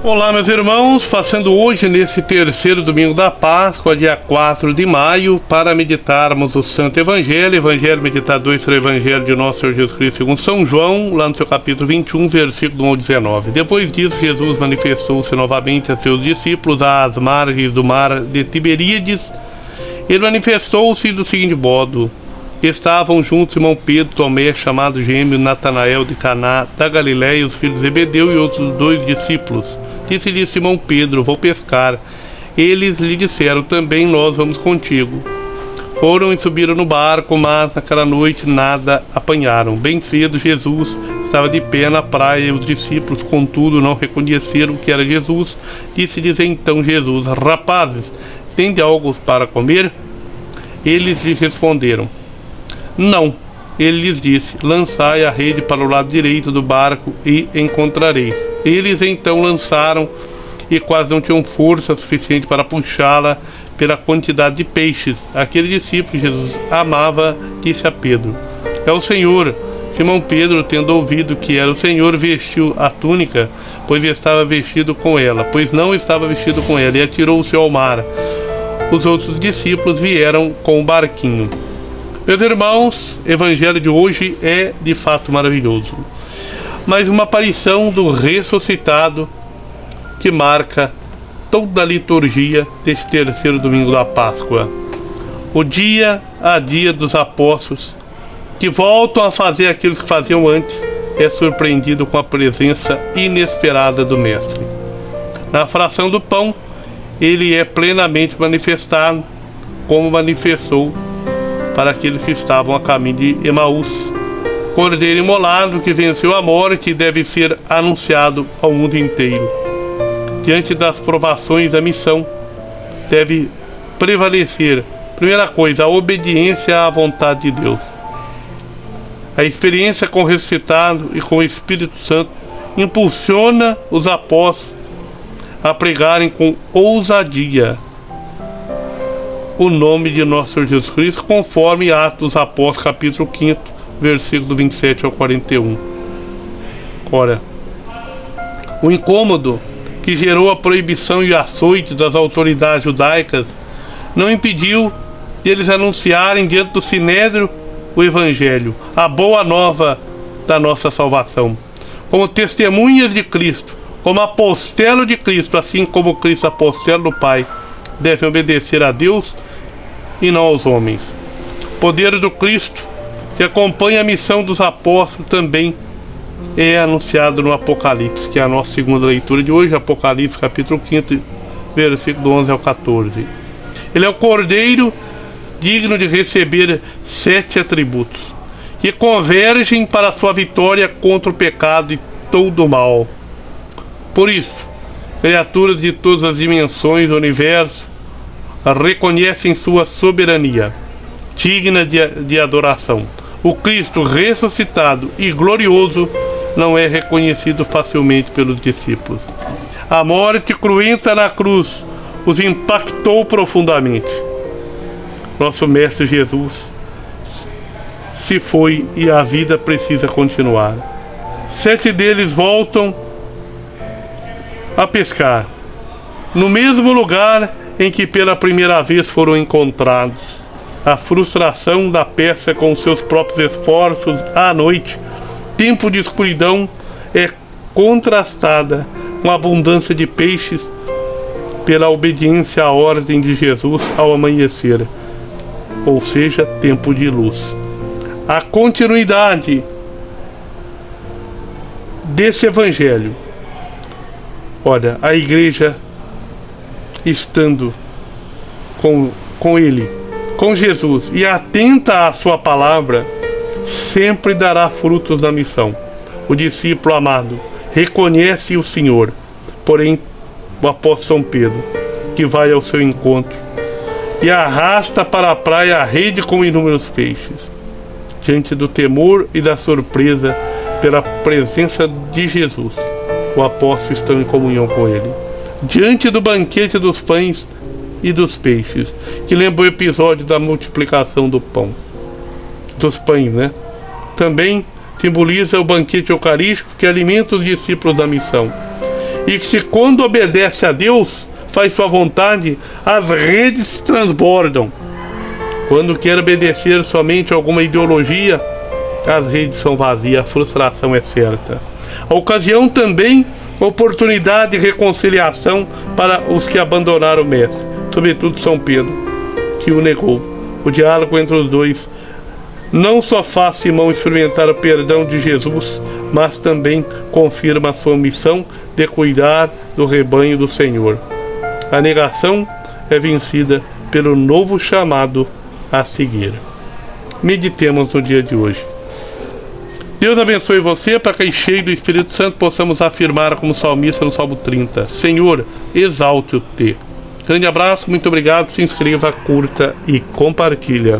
Olá, meus irmãos, passando hoje nesse terceiro domingo da Páscoa, dia 4 de maio, para meditarmos o Santo Evangelho meditado sobre o Evangelho de nosso Senhor Jesus Cristo segundo São João, lá no seu capítulo 21, versículo 1 ao 19. Depois disso, Jesus manifestou-se novamente a seus discípulos às margens do mar de Tiberíades. Ele manifestou-se do seguinte modo: estavam juntos Simão Pedro, Tomé, chamado Gêmeo, Natanael de Caná da Galiléia, os filhos de Zebedeu e outros 2 discípulos. Disse-lhe Simão Pedro: vou pescar. Eles lhe disseram também: nós vamos contigo. Foram e subiram no barco, mas naquela noite nada apanharam. Bem cedo Jesus estava de pé na praia e os discípulos, contudo, não reconheceram que era Jesus. Disse-lhes então Jesus: rapazes, tende algo para comer? Eles lhe responderam: não. Ele lhes disse: lançai a rede para o lado direito do barco e encontrareis. Eles então lançaram e quase não tinham força suficiente para puxá-la pela quantidade de peixes. Aquele discípulo que Jesus amava disse a Pedro: é o Senhor. Simão Pedro, tendo ouvido que era o Senhor, vestiu a túnica, pois não estava vestido com ela, e atirou-se ao mar. Os outros discípulos vieram com o barquinho. Meus irmãos, o evangelho de hoje é de fato maravilhoso. Mais uma aparição do ressuscitado que marca toda a liturgia deste terceiro domingo da Páscoa. O dia a dia dos apóstolos, que voltam a fazer aquilo que faziam antes, é surpreendido com a presença inesperada do Mestre. Na fração do pão, ele é plenamente manifestado, como manifestou para aqueles que estavam a caminho de Emaús. Cordeiro imolado que venceu a morte deve ser anunciado ao mundo inteiro. Diante das provações da missão, deve prevalecer, primeira coisa, a obediência à vontade de Deus. A experiência com o ressuscitado e com o Espírito Santo impulsiona os apóstolos a pregarem com ousadia o nome de nosso Senhor Jesus Cristo, conforme Atos dos Apóstolos, capítulo 5, versículo 27 ao 41. Ora, o incômodo que gerou a proibição e açoite das autoridades judaicas não impediu deles anunciarem diante do Sinédrio o Evangelho, a boa nova da nossa salvação. Como testemunhas de Cristo, como apostelo de Cristo, assim como Cristo apostelo do Pai, devem obedecer a Deus e não aos homens. O poder do Cristo, que acompanha a missão dos apóstolos, também é anunciado no Apocalipse, que é a nossa segunda leitura de hoje, Apocalipse capítulo 5, versículo 11 ao 14. Ele é o Cordeiro digno de receber 7 atributos, que convergem para a sua vitória contra o pecado e todo o mal. Por isso, criaturas de todas as dimensões do universo reconhecem sua soberania, digna de adoração. O Cristo ressuscitado e glorioso não é reconhecido facilmente pelos discípulos. A morte cruenta na cruz os impactou profundamente. Nosso Mestre Jesus se foi e a vida precisa continuar. 7 deles voltam a pescar no mesmo lugar em que pela primeira vez foram encontrados. A frustração da pesca com seus próprios esforços à noite, tempo de escuridão, é contrastada com a abundância de peixes pela obediência à ordem de Jesus ao amanhecer, ou seja, tempo de luz. A continuidade desse evangelho, olha, a igreja estando com ele, com Jesus, e atenta à sua palavra, sempre dará frutos da missão. O discípulo amado reconhece o Senhor, porém o apóstolo São Pedro, que vai ao seu encontro e arrasta para a praia a rede com inúmeros peixes. Diante do temor e da surpresa pela presença de Jesus, o apóstolo está em comunhão com ele. Diante do banquete dos pães e dos peixes, que lembra o episódio da multiplicação do pão, dos pães, né? Também simboliza o banquete eucarístico que alimenta os discípulos da missão. e que quando obedece a Deus, faz sua vontade, as redes transbordam. Quando quer obedecer somente a alguma ideologia, as redes são vazias, a frustração é certa. A ocasião também, oportunidade de reconciliação para os que abandonaram o Mestre, sobretudo São Pedro, que o negou. O diálogo entre os dois não só faz Simão experimentar o perdão de Jesus, mas também confirma a sua missão de cuidar do rebanho do Senhor. A negação é vencida pelo novo chamado a seguir. Meditemos no dia de hoje. Deus abençoe você, para que cheio do Espírito Santo possamos afirmar como salmista no Salmo 30: Senhor, exalte-te. Grande abraço, muito obrigado, se inscreva, curta e compartilha.